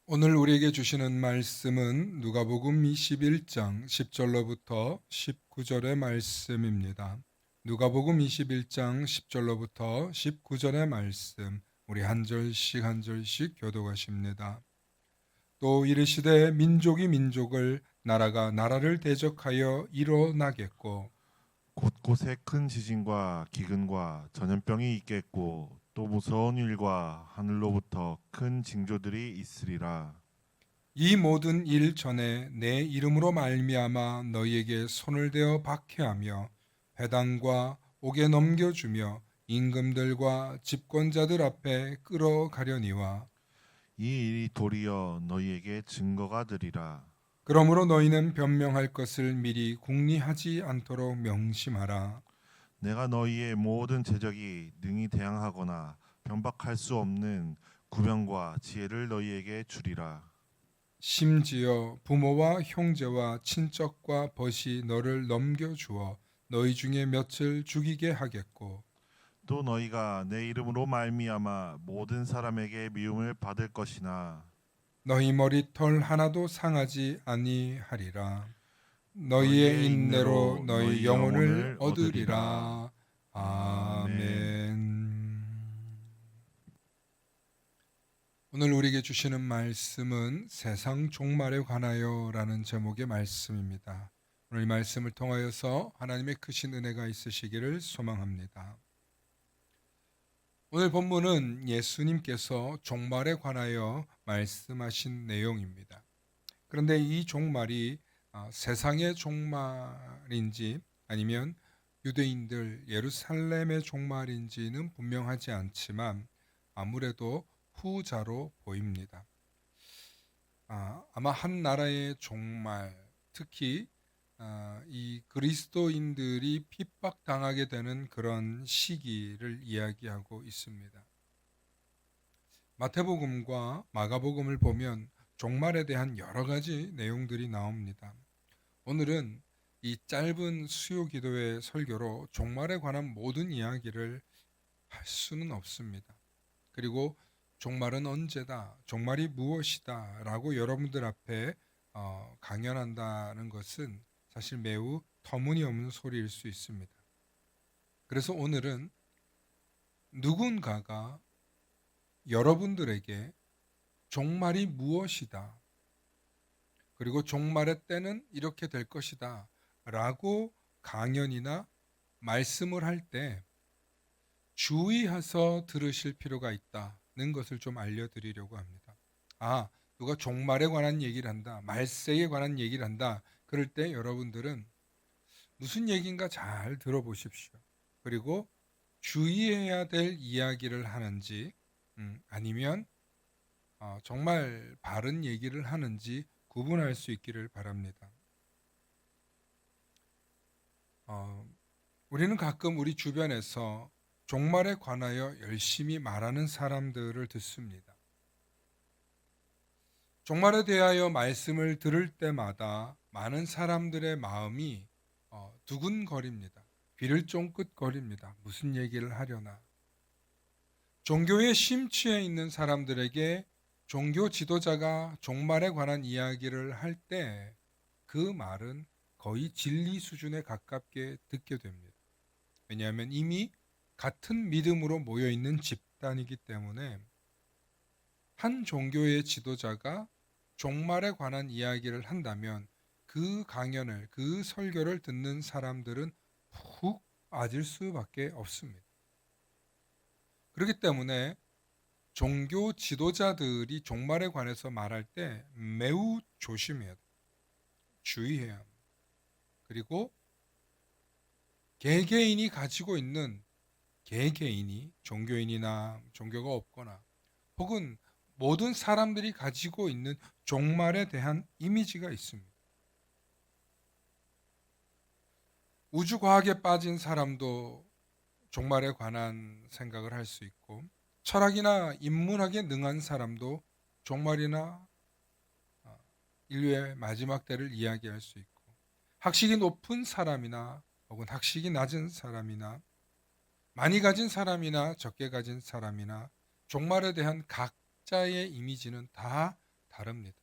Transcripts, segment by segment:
오늘 우리에게 주시는 말씀은 누가복음 21장 10절로부터 19절의 말씀입니다. 누가복음 21장 10절로부터 19절의 말씀, 우리 한 절씩 한 절씩 교독하십니다. 또 이르시되 민족이 민족을, 나라가 나라를 대적하여 일어나겠고 곳곳에 큰 지진과 기근과 전염병이 있겠고 또 무서운 일과 하늘로부터 큰 징조들이 있으리라. 이 모든 일 전에 내 이름으로 말미암아 너희에게 손을 대어 박해하며 회당과 옥에 넘겨주며 임금들과 집권자들 앞에 끌어가려니와 이 일이 도리어 너희에게 증거가 되리라. 그러므로 너희는 변명할 것을 미리 궁리하지 않도록 명심하라. 내가 너희의 모든 제적이 능히 대항하거나 변박할 수 없는 구명과 지혜를 너희에게 주리라. 심지어 부모와 형제와 친척과 벗이 너를 넘겨주어 너희 중에 몇을 죽이게 하겠고 또 너희가 내 이름으로 말미암아 모든 사람에게 미움을 받을 것이나 너희 머리털 하나도 상하지 아니하리라. 너희의 너희의 인내로 인내로 너희 너희 영혼을 영혼을 얻으리라. 얻으리라. 아멘. 아멘. 오늘 우리에게 주시는 말씀은 세상 종말에 관하여라는 제목의 말씀입니다. 오늘 이 말씀을 통하여서 하나님의 크신 은혜가 있으시기를 소망합니다. 오늘 본문은 예수님께서 종말에 관하여 말씀하신 내용입니다. 그런데 이 종말이 세상의 종말인지 아니면 유대인들 예루살렘의 종말인지는 분명하지 않지만 아무래도 후자로 보입니다. 아마 한 나라의 종말, 특히 이 그리스도인들이 핍박당하게 되는 그런 시기를 이야기하고 있습니다. 마태복음과 마가복음을 보면 종말에 대한 여러 가지 내용들이 나옵니다. 오늘은 이 짧은 수요 기도의 설교로 종말에 관한 모든 이야기를 할 수는 없습니다. 그리고 종말은 언제다, 종말이 무엇이다 라고 여러분들 앞에 강연한다는 것은 사실 매우 터무니없는 소리일 수 있습니다. 그래서 오늘은 누군가가 여러분들에게 종말이 무엇이다, 그리고 종말의 때는 이렇게 될 것이다 라고 강연이나 말씀을 할 때 주의해서 들으실 필요가 있다는 것을 좀 알려드리려고 합니다. 누가 종말에 관한 얘기를 한다, 말세에 관한 얘기를 한다, 그럴 때 여러분들은 무슨 얘기인가 잘 들어보십시오. 그리고 주의해야 될 이야기를 하는지 아니면 정말 바른 얘기를 하는지 구분할 수 있기를 바랍니다. 우리는 가끔 우리 주변에서 종말에 관하여 열심히 말하는 사람들을 듣습니다. 종말에 대하여 말씀을 들을 때마다 많은 사람들의 마음이 두근거립니다. 귀를 쫑긋거립니다. 무슨 얘기를 하려나. 종교에 심취해 있는 사람들에게 종교 지도자가 종말에 관한 이야기를 할 때 그 말은 거의 진리 수준에 가깝게 듣게 됩니다. 왜냐하면 이미 같은 믿음으로 모여 있는 집단이기 때문에 한 종교의 지도자가 종말에 관한 이야기를 한다면 그 강연을, 그 설교를 듣는 사람들은 푹 빠질 수밖에 없습니다. 그렇기 때문에 종교 지도자들이 종말에 관해서 말할 때 매우 조심해야 돼요. 주의해야 합니다. 그리고 개개인이 가지고 있는, 개개인이 종교인이나 종교가 없거나 혹은 모든 사람들이 가지고 있는 종말에 대한 이미지가 있습니다. 우주과학에 빠진 사람도 종말에 관한 생각을 할 수 있고, 철학이나 인문학에 능한 사람도 종말이나 인류의 마지막 때를 이야기할 수 있고, 학식이 높은 사람이나 혹은 학식이 낮은 사람이나 많이 가진 사람이나 적게 가진 사람이나 종말에 대한 각자의 이미지는 다 다릅니다.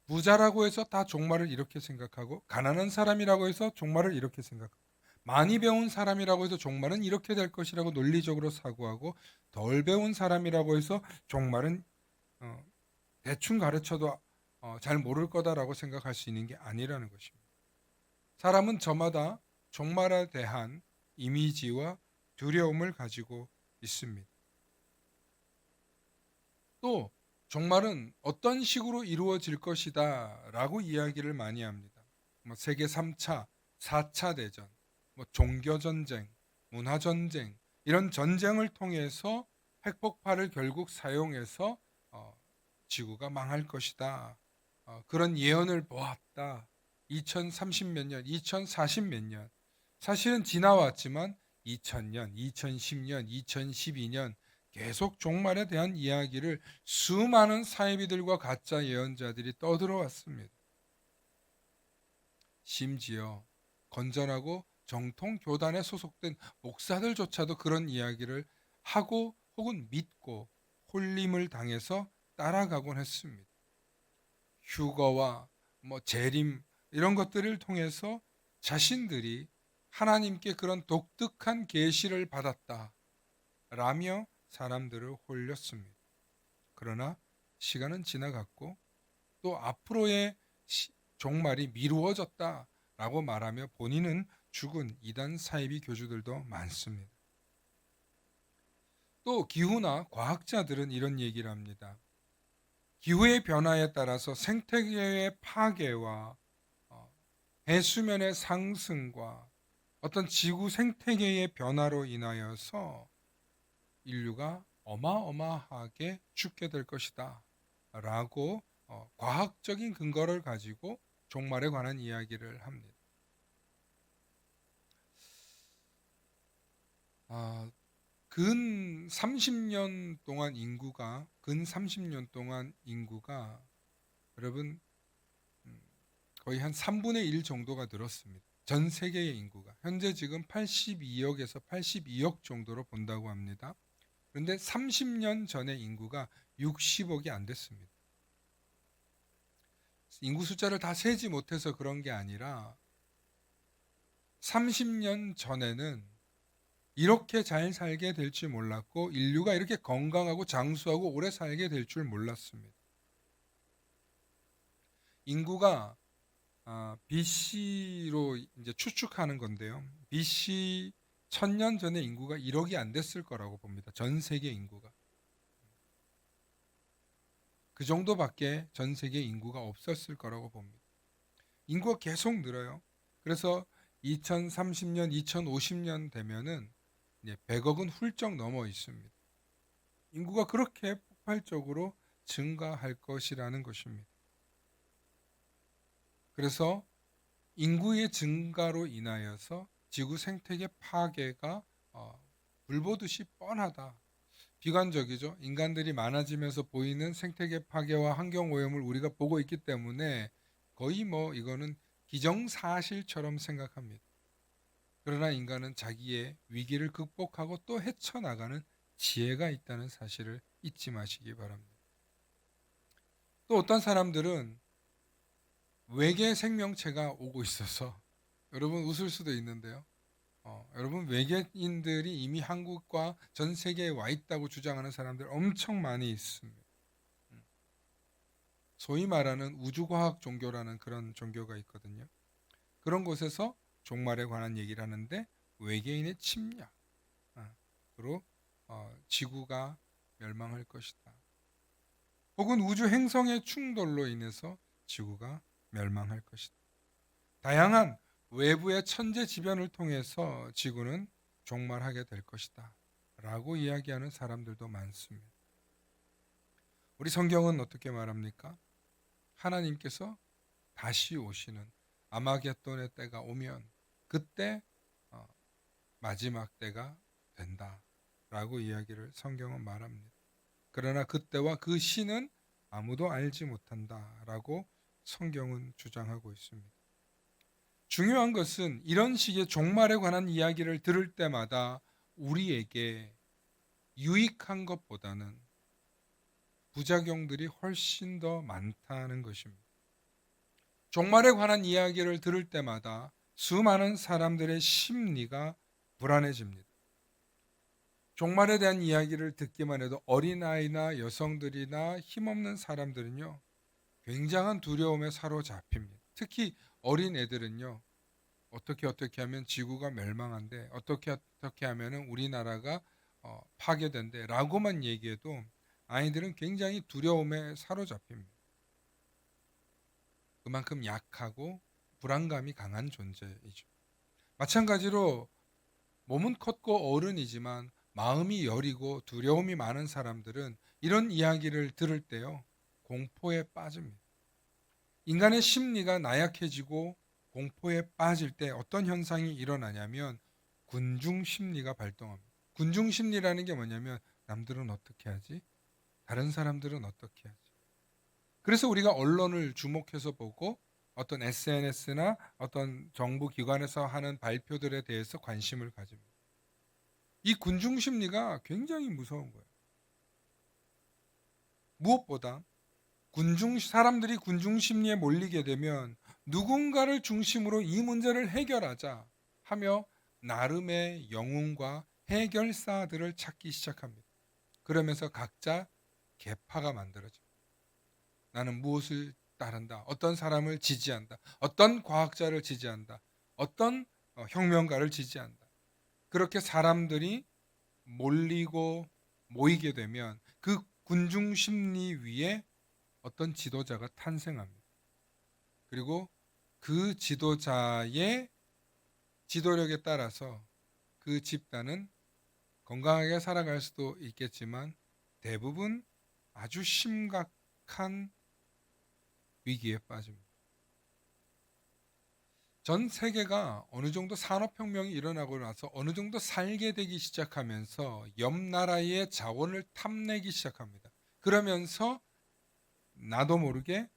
부자라고 해서 다 종말을 이렇게 생각하고, 가난한 사람이라고 해서 종말을 이렇게 생각하고, 많이 배운 사람이라고 해서 종말은 이렇게 될 것이라고 논리적으로 사고하고, 덜 배운 사람이라고 해서 종말은 대충 가르쳐도 잘 모를 거다라고 생각할 수 있는 게 아니라는 것입니다. 사람은 저마다 종말에 대한 이미지와 두려움을 가지고 있습니다. 또 종말은 어떤 식으로 이루어질 것이다 라고 이야기를 많이 합니다. 세계 3차, 4차 대전, 종교전쟁, 문화전쟁, 이런 전쟁을 통해서 핵폭발을 결국 사용해서 지구가 망할 것이다. 그런 예언을 보았다. 2030 몇 년, 2040 몇 년. 사실은 지나왔지만 2000년, 2010년, 2012년 계속 종말에 대한 이야기를 수많은 사이비들과 가짜 예언자들이 떠들어왔습니다. 심지어 건전하고 정통 교단에 소속된 목사들조차도 그런 이야기를 하고 혹은 믿고 홀림을 당해서 따라가곤 했습니다. 휴거와 재림 이런 것들을 통해서 자신들이 하나님께 그런 독특한 계시를 받았다 라며 사람들을 홀렸습니다. 그러나 시간은 지나갔고 또 앞으로의 종말이 미루어졌다라고 말하며 본인은 죽은 이단 사이비 교주들도 많습니다. 또 기후나 과학자들은 이런 얘기를 합니다. 기후의 변화에 따라서 생태계의 파괴와 해수면의 상승과 어떤 지구 생태계의 변화로 인하여서 인류가 어마어마하게 죽게 될 것이다 라고 과학적인 근거를 가지고 종말에 관한 이야기를 합니다. 근 30년 동안 인구가 여러분 거의 한 3분의 1 정도가 늘었습니다. 전 세계의 인구가 현재 지금 82억에서 82억 정도로 본다고 합니다. 그런데 30년 전의 인구가 60억이 안 됐습니다. 인구 숫자를 다 세지 못해서 그런 게 아니라 30년 전에는 이렇게 잘 살게 될 줄 몰랐고 인류가 이렇게 건강하고 장수하고 오래 살게 될 줄 몰랐습니다. 인구가 BC로 이제 추측하는 건데요. BC 1000년 전에 인구가 1억이 안 됐을 거라고 봅니다. 전 세계 인구가. 그 정도밖에 전 세계 인구가 없었을 거라고 봅니다. 인구가 계속 늘어요. 그래서 2030년, 2050년 되면은 이제 100억은 훌쩍 넘어 있습니다. 인구가 그렇게 폭발적으로 증가할 것이라는 것입니다. 그래서 인구의 증가로 인하여서 지구 생태계 파괴가 불보듯이 뻔하다. 비관적이죠. 인간들이 많아지면서 보이는 생태계 파괴와 환경 오염을 우리가 보고 있기 때문에 거의 이거는 기정사실처럼 생각합니다. 그러나 인간은 자기의 위기를 극복하고 또 헤쳐나가는 지혜가 있다는 사실을 잊지 마시기 바랍니다. 또 어떤 사람들은 외계 생명체가 오고 있어서 여러분 웃을 수도 있는데요. 여러분 외계인들이 이미 한국과 전 세계에 와 있다고 주장하는 사람들 엄청 많이 있습니다. 소위 말하는 우주과학 종교라는 그런 종교가 있거든요. 그런 곳에서 종말에 관한 얘기를 하는데 외계인의 침략으로 지구가 멸망할 것이다. 혹은 우주 행성의 충돌로 인해서 지구가 멸망할 것이다. 다양한 외부의 천재지변을 통해서 지구는 종말하게 될 것이다 라고 이야기하는 사람들도 많습니다. 우리 성경은 어떻게 말합니까? 하나님께서 다시 오시는 아마겟돈의 때가 오면 그때 마지막 때가 된다 라고 이야기를 성경은 말합니다. 그러나 그때와 그 시는 아무도 알지 못한다 라고 성경은 주장하고 있습니다. 중요한 것은 이런 식의 종말에 관한 이야기를 들을 때마다 우리에게 유익한 것보다는 부작용들이 훨씬 더 많다는 것입니다. 종말에 관한 이야기를 들을 때마다 수많은 사람들의 심리가 불안해집니다. 종말에 대한 이야기를 듣기만 해도 어린아이나 여성들이나 힘없는 사람들은요, 굉장한 두려움에 사로잡힙니다. 특히 어린 애들은요, 어떻게 하면 지구가 멸망한대, 어떻게 하면 우리나라가 파괴된대 라고만 얘기해도 아이들은 굉장히 두려움에 사로잡힙니다. 그만큼 약하고 불안감이 강한 존재이죠. 마찬가지로 몸은 컸고 어른이지만 마음이 여리고 두려움이 많은 사람들은 이런 이야기를 들을 때요, 공포에 빠집니다. 인간의 심리가 나약해지고 공포에 빠질 때 어떤 현상이 일어나냐면 군중 심리가 발동합니다. 군중 심리라는 게 뭐냐면 남들은 어떻게 하지? 다른 사람들은 어떻게 하지? 그래서 우리가 언론을 주목해서 보고 어떤 SNS나 어떤 정부 기관에서 하는 발표들에 대해서 관심을 가집니다. 이 군중 심리가 굉장히 무서운 거예요. 무엇보다 사람들이 군중 심리에 몰리게 되면 누군가를 중심으로 이 문제를 해결하자 하며 나름의 영웅과 해결사들을 찾기 시작합니다. 그러면서 각자 계파가 만들어집니다. 나는 무엇을 따른다. 어떤 사람을 지지한다. 어떤 과학자를 지지한다. 어떤 혁명가를 지지한다. 그렇게 사람들이 몰리고 모이게 되면 그 군중 심리 위에 어떤 지도자가 탄생합니다. 그리고 그 지도자의 지도력에 따라서 그 집단은 건강하게 살아갈 수도 있겠지만 대부분 아주 심각한 위기에 빠집니다. 전 세계가 어느 정도 산업혁명이 일어나고 나서 어느 정도 살게 되기 시작하면서 옆 나라의 자원을 탐내기 시작합니다. 그러면서 나도 모르게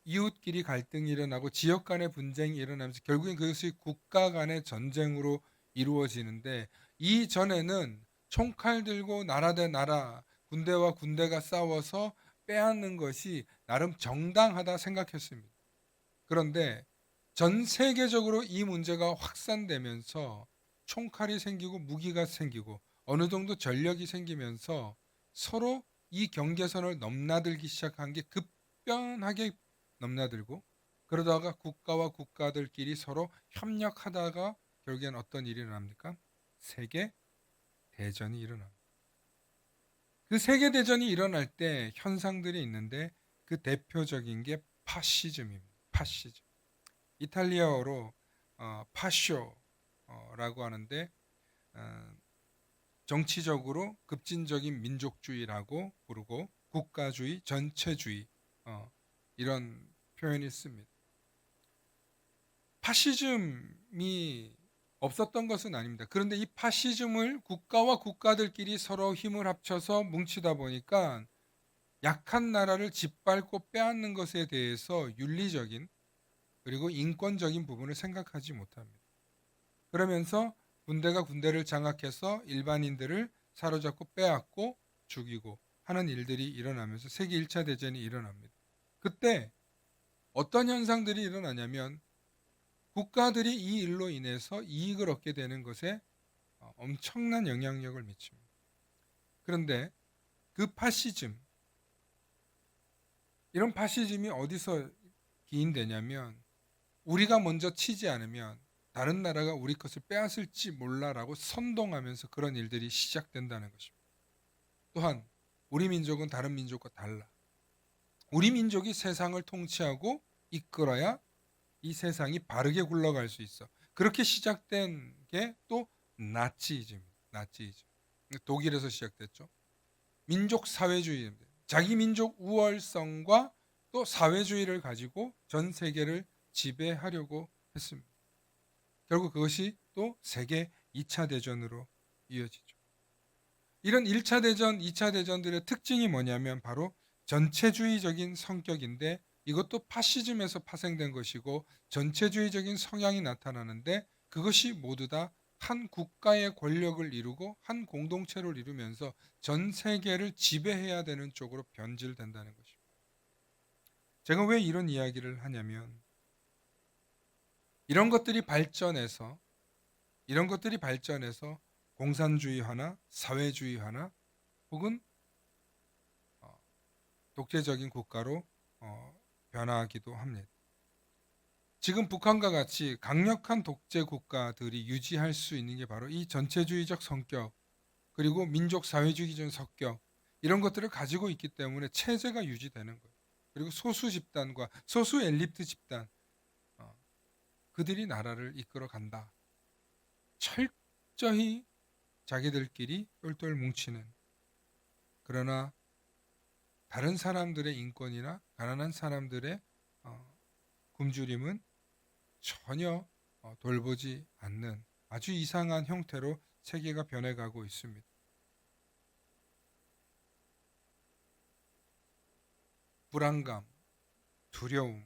이웃끼리 갈등이 일어나고 지역 간의 분쟁이 일어나면서 결국엔 그것이 국가 간의 전쟁으로 이루어지는데, 이전에는 총칼 들고 나라 대 나라, 군대와 군대가 싸워서 빼앗는 것이 나름 정당하다 생각했습니다. 그런데 전 세계적으로 이 문제가 확산되면서 총칼이 생기고 무기가 생기고 어느 정도 전력이 생기면서 서로 이 경계선을 넘나들기 시작한 게 급변하게 넘나들고, 그러다가 국가와 국가들끼리 서로 협력하다가 결국엔 어떤 일이 일어납니까? 세계 대전이 일어납니다. 그 세계 대전이 일어날 때 현상들이 있는데 그 대표적인 게 파시즘입니다. 파시즘. 이탈리아어로 파쇼라고 하는데 정치적으로 급진적인 민족주의라고 부르고 국가주의, 전체주의 이런 표현이 씁니다. 파시즘이 없었던 것은 아닙니다. 그런데 이 파시즘을 국가와 국가들끼리 서로 힘을 합쳐서 뭉치다 보니까 약한 나라를 짓밟고 빼앗는 것에 대해서 윤리적인 그리고 인권적인 부분을 생각하지 못합니다. 그러면서 군대가 군대를 장악해서 일반인들을 사로잡고 빼앗고 죽이고 하는 일들이 일어나면서 세계 1차 대전이 일어납니다. 그때 어떤 현상들이 일어나냐면 국가들이 이 일로 인해서 이익을 얻게 되는 것에 엄청난 영향력을 미칩니다. 그런데 그 파시즘, 이런 파시즘이 어디서 기인되냐면 우리가 먼저 치지 않으면 다른 나라가 우리 것을 빼앗을지 몰라라고 선동하면서 그런 일들이 시작된다는 것입니다. 또한 우리 민족은 다른 민족과 달라. 우리 민족이 세상을 통치하고 이끌어야 이 세상이 바르게 굴러갈 수 있어. 그렇게 시작된 게 또 나치즘입니다. 나치즘. 독일에서 시작됐죠. 민족 사회주의입니다. 자기 민족 우월성과 또 사회주의를 가지고 전 세계를 지배하려고 했습니다. 결국 그것이 또 세계 2차 대전으로 이어지죠. 이런 1차 대전, 2차 대전들의 특징이 뭐냐면 바로 전체주의적인 성격인데 이것도 파시즘에서 파생된 것이고 전체주의적인 성향이 나타나는데 그것이 모두 다 한 국가의 권력을 이루고 한 공동체를 이루면서 전 세계를 지배해야 되는 쪽으로 변질된다는 것입니다. 제가 왜 이런 이야기를 하냐면 이런 것들이 발전해서 공산주의화나 사회주의화나 혹은 독재적인 국가로 변화하기도 합니다. 지금 북한과 같이 강력한 독재 국가들이 유지할 수 있는 게 바로 이 전체주의적 성격, 그리고 민족 사회주의적인 성격, 이런 것들을 가지고 있기 때문에 체제가 유지되는 거예요. 그리고 소수 집단과 소수 엘리트 집단, 그들이 나라를 이끌어 간다. 철저히 자기들끼리 똘똘 뭉치는, 그러나 다른 사람들의 인권이나 가난한 사람들의 굶주림은 전혀 돌보지 않는 아주 이상한 형태로 세계가 변해가고 있습니다. 불안감, 두려움,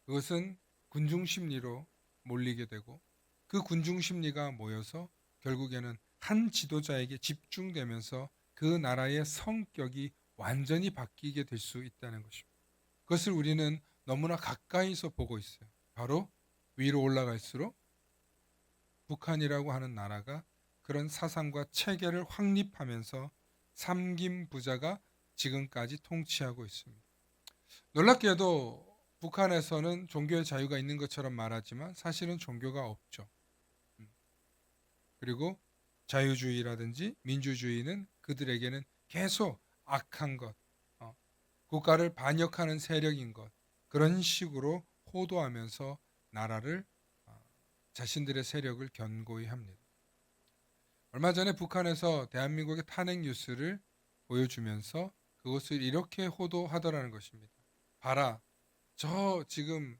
그것은 군중심리로 몰리게 되고 그 군중심리가 모여서 결국에는 한 지도자에게 집중되면서 그 나라의 성격이 완전히 바뀌게 될 수 있다는 것입니다. 그것을 우리는 너무나 가까이서 보고 있어요. 바로 위로 올라갈수록 북한이라고 하는 나라가 그런 사상과 체계를 확립하면서 삼김부자가 지금까지 통치하고 있습니다. 놀랍게도 북한에서는 종교의 자유가 있는 것처럼 말하지만 사실은 종교가 없죠. 그리고 자유주의라든지 민주주의는 그들에게는 계속 악한 것, 국가를 반역하는 세력인 것, 그런 식으로 호도하면서 나라를 자신들의 세력을 견고히 합니다. 얼마 전에 북한에서 대한민국의 탄핵 뉴스를 보여주면서 그것을 이렇게 호도하더라는 것입니다. 봐라, 저 지금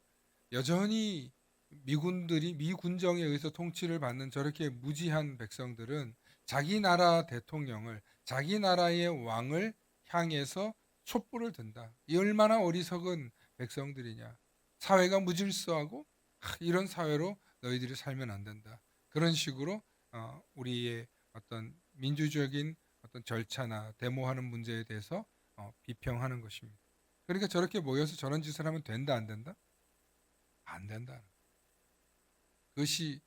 여전히 미군정에 의해서 통치를 받는 저렇게 무지한 백성들은 자기 나라 대통령을, 자기 나라의 왕을 향해서 촛불을 든다. 이 얼마나 어리석은 백성들이냐. 사회가 무질서하고 이런 사회로 너희들이 살면 안 된다. 그런 식으로 우리의 어떤 민주적인 어떤 절차나 데모하는 문제에 대해서 비평하는 것입니다. 그러니까 저렇게 모여서 저런 짓을 하면 된다, 안 된다? 안 된다. 그것이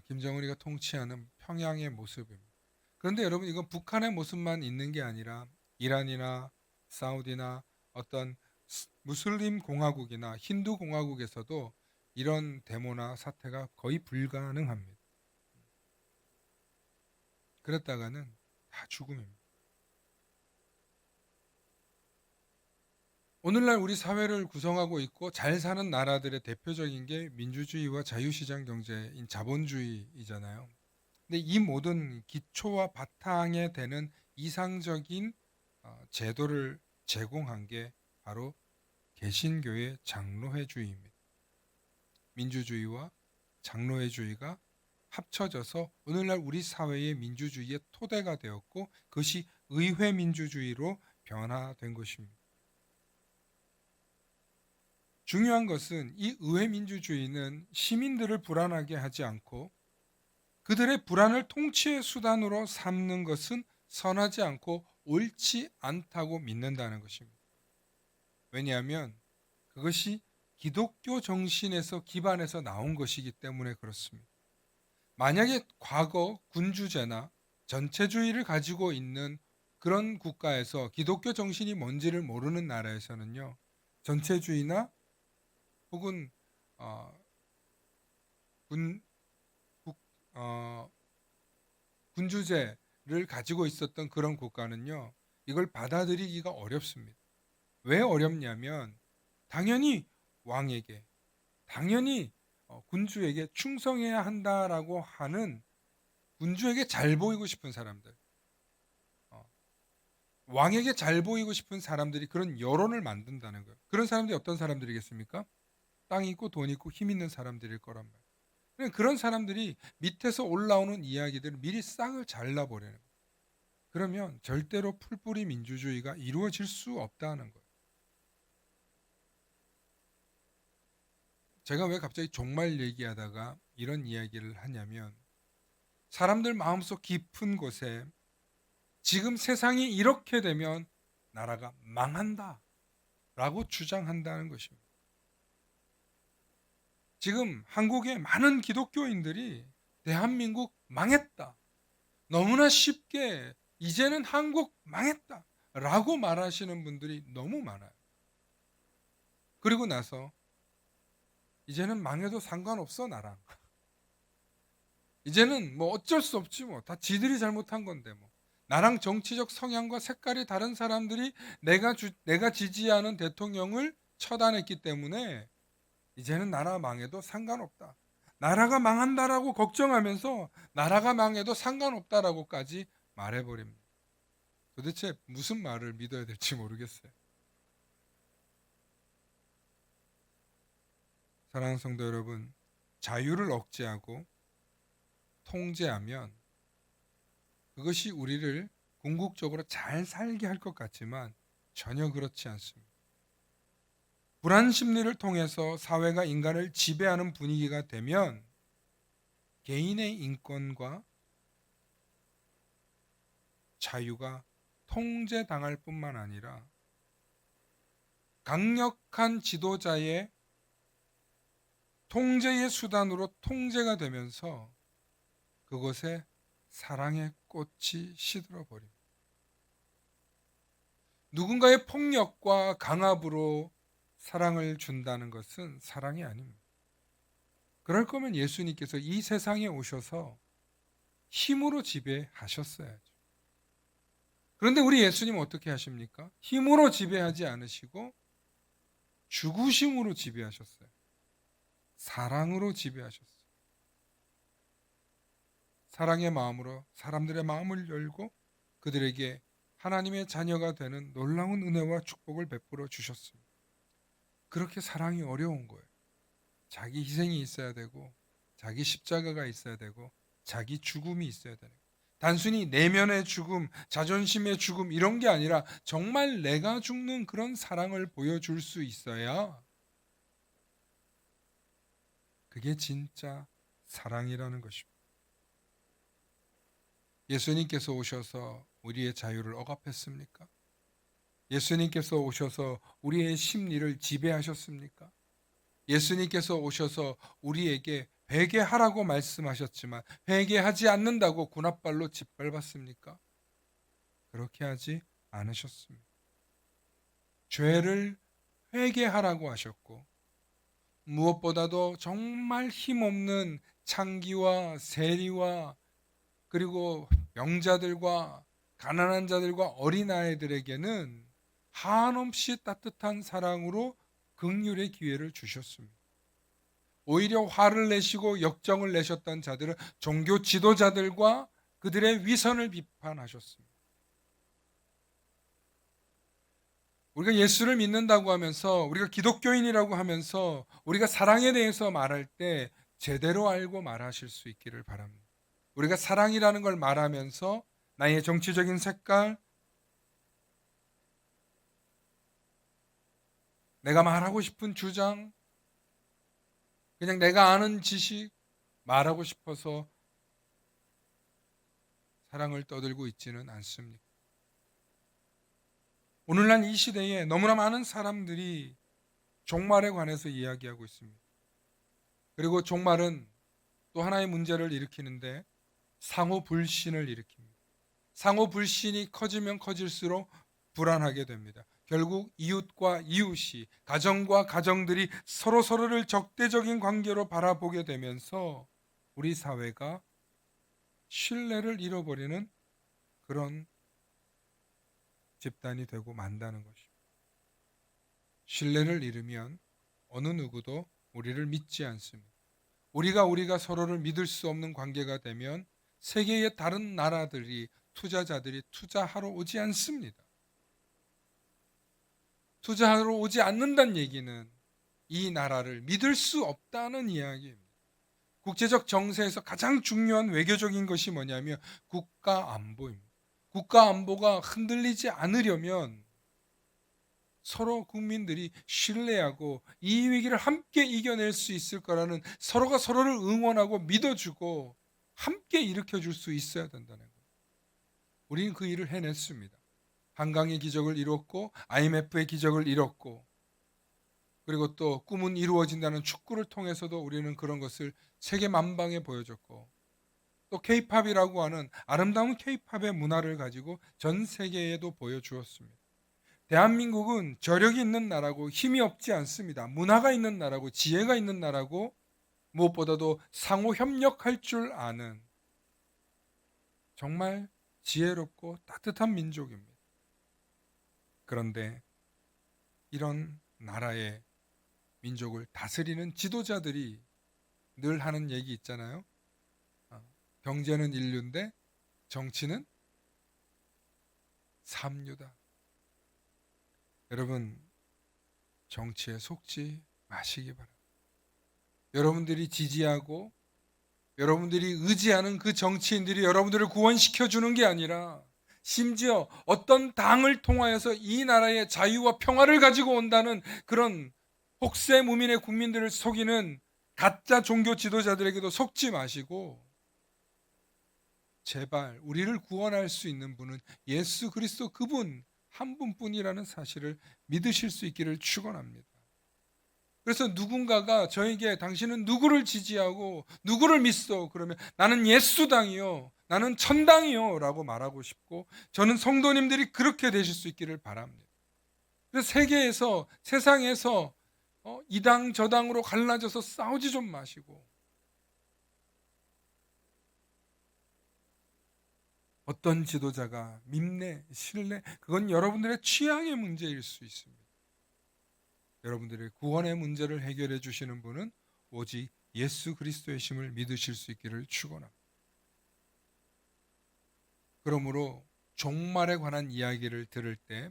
김정은이가 통치하는 평양의 모습입니다. 그런데 여러분, 이건 북한의 모습만 있는 게 아니라 이란이나 사우디나 어떤 무슬림 공화국이나 힌두 공화국에서도 이런 데모나 사태가 거의 불가능합니다. 그랬다가는 다 죽음입니다. 오늘날 우리 사회를 구성하고 있고 잘 사는 나라들의 대표적인 게 민주주의와 자유시장 경제인 자본주의이잖아요. 근데 이 모든 기초와 바탕에 되는 이상적인 제도를 제공한 게 바로 개신교의 장로회주의입니다. 민주주의와 장로회주의가 합쳐져서 오늘날 우리 사회의 민주주의의 토대가 되었고 그것이 의회민주주의로 변화된 것입니다. 중요한 것은 이 의회민주주의는 시민들을 불안하게 하지 않고 그들의 불안을 통치의 수단으로 삼는 것은 선하지 않고 옳지 않다고 믿는다는 것입니다. 왜냐하면 그것이 기독교 정신에서 기반해서 나온 것이기 때문에 그렇습니다. 만약에 과거 군주제나 전체주의를 가지고 있는 그런 국가에서 기독교 정신이 뭔지를 모르는 나라에서는요, 전체주의나 혹은 군, 국, 군주제를 가지고 있었던 그런 국가는요, 이걸 받아들이기가 어렵습니다. 왜 어렵냐면 당연히 왕에게, 당연히 군주에게 충성해야 한다라고 하는 군주에게 잘 보이고 싶은 사람들, 왕에게 잘 보이고 싶은 사람들이 그런 여론을 만든다는 거예요. 그런 사람들이 어떤 사람들이겠습니까? 땅 있고 돈 있고 힘 있는 사람들일 거란 말이에요. 그런 사람들이 밑에서 올라오는 이야기들을 미리 싹을 잘라버리는 거예요. 그러면 절대로 풀뿌리 민주주의가 이루어질 수 없다는 거예요. 제가 왜 갑자기 종말 얘기하다가 이런 이야기를 하냐면 사람들 마음속 깊은 곳에 지금 세상이 이렇게 되면 나라가 망한다 라고 주장한다는 것입니다. 지금 한국의 많은 기독교인들이 대한민국 망했다, 너무나 쉽게 이제는 한국 망했다 라고 말하시는 분들이 너무 많아요. 그리고 나서 이제는 망해도 상관없어 나랑, 이제는 뭐 어쩔 수 없지, 뭐 다 지들이 잘못한 건데, 뭐 나랑 정치적 성향과 색깔이 다른 사람들이 내가 지지하는 대통령을 처단했기 때문에 이제는 나라 망해도 상관없다, 나라가 망한다라고 걱정하면서 나라가 망해도 상관없다라고까지 말해버립니다. 도대체 무슨 말을 믿어야 될지 모르겠어요. 사랑하는 성도 여러분, 자유를 억제하고 통제하면 그것이 우리를 궁극적으로 잘 살게 할 것 같지만 전혀 그렇지 않습니다. 불안 심리를 통해서 사회가 인간을 지배하는 분위기가 되면 개인의 인권과 자유가 통제당할 뿐만 아니라 강력한 지도자의 통제의 수단으로 통제가 되면서 그곳에 사랑의 꽃이 시들어버립니다. 누군가의 폭력과 강압으로 사랑을 준다는 것은 사랑이 아닙니다. 그럴 거면 예수님께서 이 세상에 오셔서 힘으로 지배하셨어야죠. 그런데 우리 예수님은 어떻게 하십니까? 힘으로 지배하지 않으시고 죽으심으로 지배하셨어요. 사랑으로 지배하셨어요. 사랑의 마음으로 사람들의 마음을 열고 그들에게 하나님의 자녀가 되는 놀라운 은혜와 축복을 베풀어 주셨습니다. 그렇게 사랑이 어려운 거예요. 자기 희생이 있어야 되고, 자기 십자가가 있어야 되고, 자기 죽음이 있어야 되는 거예요. 단순히 내면의 죽음, 자존심의 죽음 이런 게 아니라 정말 내가 죽는 그런 사랑을 보여줄 수 있어야 그게 진짜 사랑이라는 것입니다. 예수님께서 오셔서 우리의 자유를 억압했습니까? 예수님께서 오셔서 우리의 심리를 지배하셨습니까? 예수님께서 오셔서 우리에게 회개하라고 말씀하셨지만 회개하지 않는다고 군홧발로 짓밟았습니까? 그렇게 하지 않으셨습니다. 죄를 회개하라고 하셨고, 무엇보다도 정말 힘없는 창기와 세리와 그리고 병자들과 가난한 자들과 어린아이들에게는 한없이 따뜻한 사랑으로 긍휼의 기회를 주셨습니다. 오히려 화를 내시고 역정을 내셨던 자들은 종교 지도자들과 그들의 위선을 비판하셨습니다. 우리가 예수를 믿는다고 하면서, 우리가 기독교인이라고 하면서 우리가 사랑에 대해서 말할 때 제대로 알고 말하실 수 있기를 바랍니다. 우리가 사랑이라는 걸 말하면서 나의 정치적인 색깔, 내가 말하고 싶은 주장, 그냥 내가 아는 지식 말하고 싶어서 사랑을 떠들고 있지는 않습니다. 오늘날 이 시대에 너무나 많은 사람들이 종말에 관해서 이야기하고 있습니다. 그리고 종말은 또 하나의 문제를 일으키는데 상호 불신을 일으킵니다. 상호 불신이 커지면 커질수록 불안하게 됩니다. 결국 이웃과 이웃이, 가정과 가정들이 서로를 적대적인 관계로 바라보게 되면서 우리 사회가 신뢰를 잃어버리는 그런 집단이 되고 만다는 것입니다. 신뢰를 잃으면 어느 누구도 우리를 믿지 않습니다. 우리가 서로를 믿을 수 없는 관계가 되면 세계의 다른 나라들이, 투자자들이 투자하러 오지 않습니다. 투자하러 오지 않는다는 얘기는 이 나라를 믿을 수 없다는 이야기입니다. 국제적 정세에서 가장 중요한 외교적인 것이 뭐냐면 국가 안보입니다. 국가 안보가 흔들리지 않으려면 서로 국민들이 신뢰하고 이 위기를 함께 이겨낼 수 있을 거라는, 서로가 서로를 응원하고 믿어주고 함께 일으켜 줄 수 있어야 된다는 거예요. 우리는 그 일을 해냈습니다. 한강의 기적을 이뤘고 IMF의 기적을 이뤘고, 그리고 또 꿈은 이루어진다는 축구를 통해서도 우리는 그런 것을 세계 만방에 보여줬고, 또 K-팝이라고 하는 아름다운 K-팝의 문화를 가지고 전 세계에도 보여주었습니다. 대한민국은 저력이 있는 나라고 힘이 없지 않습니다. 문화가 있는 나라고 지혜가 있는 나라고, 무엇보다도 상호 협력할 줄 아는 정말 지혜롭고 따뜻한 민족입니다. 그런데 이런 나라의 민족을 다스리는 지도자들이 늘 하는 얘기 있잖아요. 경제는 인류인데 정치는 삼류다. 여러분, 정치에 속지 마시기 바랍니다. 여러분들이 지지하고 여러분들이 의지하는 그 정치인들이 여러분들을 구원시켜 주는 게 아니라, 심지어 어떤 당을 통하여서 이 나라의 자유와 평화를 가지고 온다는 그런 혹세무민의 국민들을 속이는 가짜 종교 지도자들에게도 속지 마시고, 제발 우리를 구원할 수 있는 분은 예수 그리스도 그분 한 분뿐이라는 사실을 믿으실 수 있기를 축원합니다. 그래서 누군가가 저에게 당신은 누구를 지지하고 누구를 믿소? 그러면 나는 예수당이요, 나는 천당이요 라고 말하고 싶고, 저는 성도님들이 그렇게 되실 수 있기를 바랍니다. 그래서 세계에서, 세상에서 이 당 저 당으로 갈라져서 싸우지 좀 마시고, 어떤 지도자가 밉네, 싫네, 그건 여러분들의 취향의 문제일 수 있습니다. 여러분들의 구원의 문제를 해결해 주시는 분은 오직 예수 그리스도의 심을 믿으실 수 있기를 축원합니다. 그러므로 종말에 관한 이야기를 들을 때,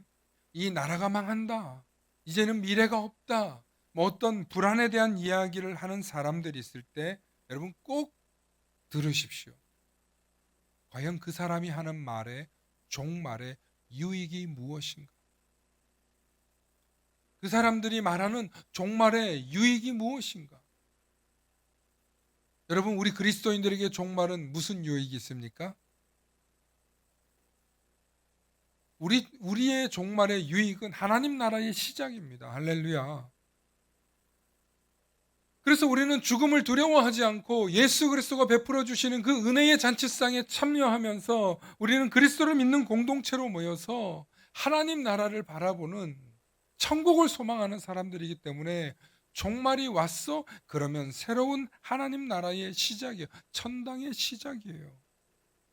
이 나라가 망한다, 이제는 미래가 없다, 뭐 어떤 불안에 대한 이야기를 하는 사람들이 있을 때 여러분 꼭 들으십시오. 과연 그 사람이 하는 말에 종말의 유익이 무엇인가? 그 사람들이 말하는 종말의 유익이 무엇인가? 여러분, 우리 그리스도인들에게 종말은 무슨 유익이 있습니까? 우리의 종말의 유익은 하나님 나라의 시작입니다. 할렐루야. 그래서 우리는 죽음을 두려워하지 않고 예수 그리스도가 베풀어 주시는 그 은혜의 잔치상에 참여하면서, 우리는 그리스도를 믿는 공동체로 모여서 하나님 나라를 바라보는, 천국을 소망하는 사람들이기 때문에, 종말이 왔어? 그러면 새로운 하나님 나라의 시작이에요. 천당의 시작이에요.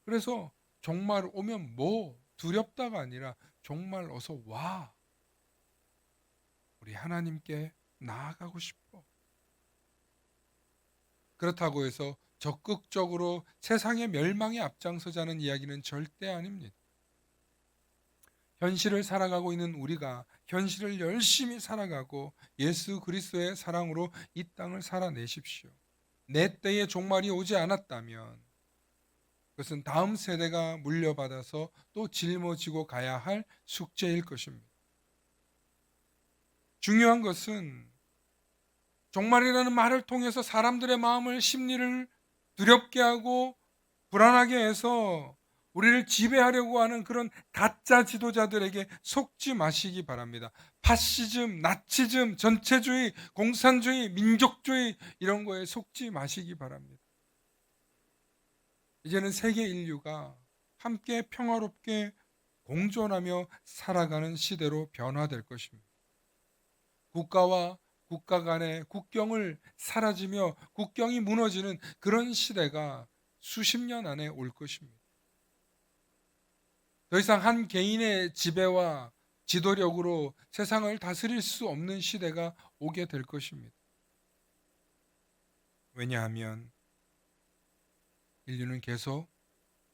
그래서 종말 오면 뭐 두렵다가 아니라, 종말 어서 와. 우리 하나님께 나아가고 싶어. 그렇다고 해서 적극적으로 세상의 멸망에 앞장서자는 이야기는 절대 아닙니다. 현실을 살아가고 있는 우리가 현실을 열심히 살아가고 예수 그리스도의 사랑으로 이 땅을 살아내십시오. 내 때에 종말이 오지 않았다면 그것은 다음 세대가 물려받아서 또 짊어지고 가야 할 숙제일 것입니다. 중요한 것은 종말이라는 말을 통해서 사람들의 마음을, 심리를 두렵게 하고 불안하게 해서 우리를 지배하려고 하는 그런 가짜 지도자들에게 속지 마시기 바랍니다. 파시즘, 나치즘, 전체주의, 공산주의, 민족주의, 이런 거에 속지 마시기 바랍니다. 이제는 세계 인류가 함께 평화롭게 공존하며 살아가는 시대로 변화될 것입니다. 국가와 국가 간의 국경을 사라지며 국경이 무너지는 그런 시대가 수십 년 안에 올 것입니다. 더 이상 한 개인의 지배와 지도력으로 세상을 다스릴 수 없는 시대가 오게 될 것입니다. 왜냐하면 인류는 계속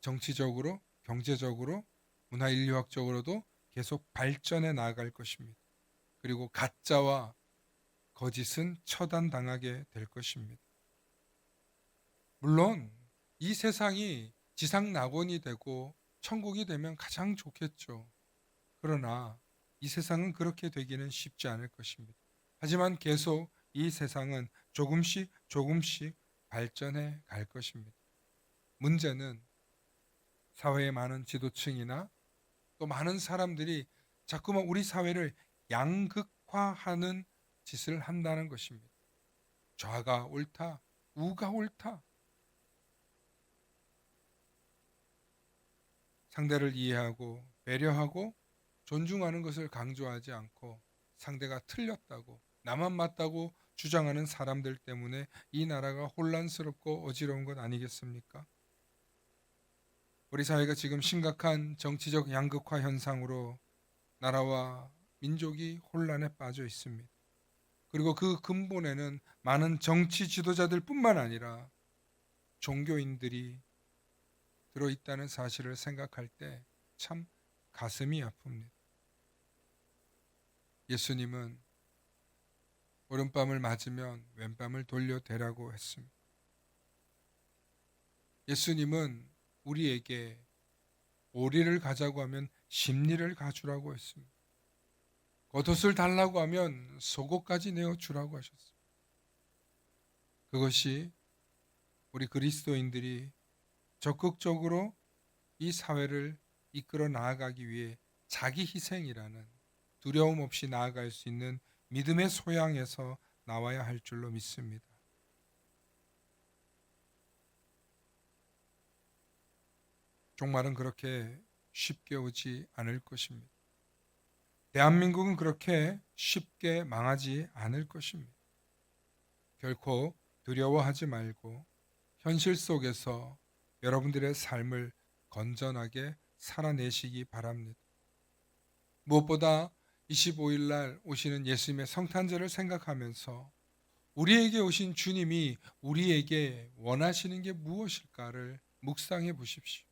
정치적으로, 경제적으로, 문화인류학적으로도 계속 발전해 나아갈 것입니다. 그리고 가짜와 거짓은 처단당하게 될 것입니다. 물론 이 세상이 지상낙원이 되고 천국이 되면 가장 좋겠죠. 그러나 이 세상은 그렇게 되기는 쉽지 않을 것입니다. 하지만 계속 이 세상은 조금씩 발전해 갈 것입니다. 문제는 사회의 많은 지도층이나 또 많은 사람들이 자꾸만 우리 사회를 양극화하는 짓을 한다는 것입니다. 좌가 옳다, 우가 옳다. 상대를 이해하고 배려하고 존중하는 것을 강조하지 않고 상대가 틀렸다고 나만 맞다고 주장하는 사람들 때문에 이 나라가 혼란스럽고 어지러운 것 아니겠습니까? 우리 사회가 지금 심각한 정치적 양극화 현상으로 나라와 민족이 혼란에 빠져 있습니다. 그리고 그 근본에는 많은 정치 지도자들 뿐만 아니라 종교인들이 들어있다는 사실을 생각할 때 참 가슴이 아픕니다. 예수님은 오른밤을 맞으면 왼밤을 돌려대라고 했습니다. 예수님은 우리에게 오리를 가자고 하면 십리를 가주라고 했습니다. 겉옷을 달라고 하면 속옷까지 내어주라고 하셨습니다. 그것이 우리 그리스도인들이 적극적으로 이 사회를 이끌어 나아가기 위해 자기 희생이라는 두려움 없이 나아갈 수 있는 믿음의 소양에서 나와야 할 줄로 믿습니다. 종말은 그렇게 쉽게 오지 않을 것입니다. 대한민국은 그렇게 쉽게 망하지 않을 것입니다. 결코 두려워하지 말고 현실 속에서 여러분들의 삶을 건전하게 살아내시기 바랍니다. 무엇보다 25일 날 오시는 예수님의 성탄절을 생각하면서 우리에게 오신 주님이 우리에게 원하시는 게 무엇일까를 묵상해 보십시오.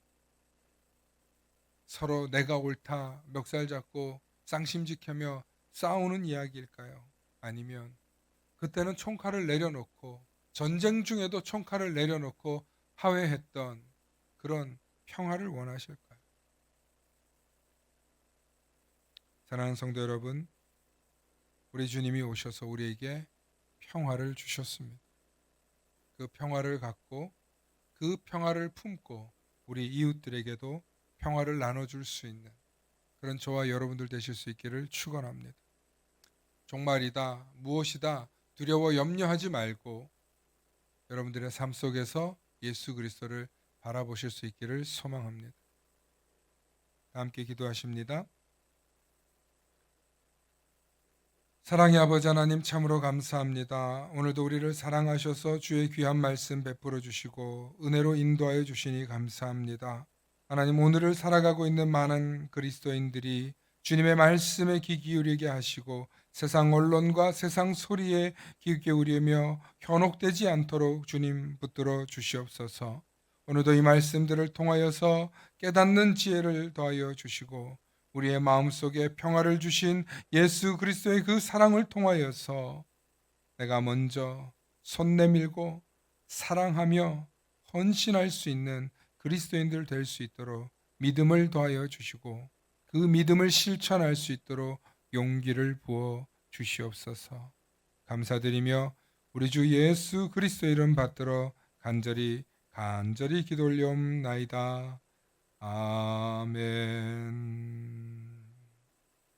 서로 내가 옳다 멱살 잡고 쌍심지켜며 싸우는 이야기일까요? 아니면 그때는 총칼을 내려놓고 전쟁 중에도 총칼을 내려놓고 화해했던 그런 평화를 원하실까요? 사랑하는 성도 여러분, 우리 주님이 오셔서 우리에게 평화를 주셨습니다. 그 평화를 갖고 그 평화를 품고 우리 이웃들에게도 평화를 나눠줄 수 있는 그런 저와 여러분들 되실 수 있기를 축원합니다. 종말이다 무엇이다 두려워 염려하지 말고 여러분들의 삶 속에서 예수 그리스도를 바라보실 수 있기를 소망합니다. 함께 기도하십니다. 사랑의 아버지 하나님 참으로 감사합니다. 오늘도 우리를 사랑하셔서 주의 귀한 말씀 베풀어 주시고 은혜로 인도하여 주시니 감사합니다. 하나님 오늘을 살아가고 있는 많은 그리스도인들이 주님의 말씀에 귀 기울이게 하시고 세상 언론과 세상 소리에 귀 기울이며 현혹되지 않도록 주님 붙들어 주시옵소서. 오늘도 이 말씀들을 통하여서 깨닫는 지혜를 더하여 주시고 우리의 마음속에 평화를 주신 예수 그리스도의 그 사랑을 통하여서 내가 먼저 손 내밀고 사랑하며 헌신할 수 있는 그리스도인들 될 수 있도록 믿음을 더하여 주시고 그 믿음을 실천할 수 있도록 용기를 부어 주시옵소서. 감사드리며 우리 주 예수 그리스도 이름 받들어 간절히 기도 올리옵나이다. 아멘.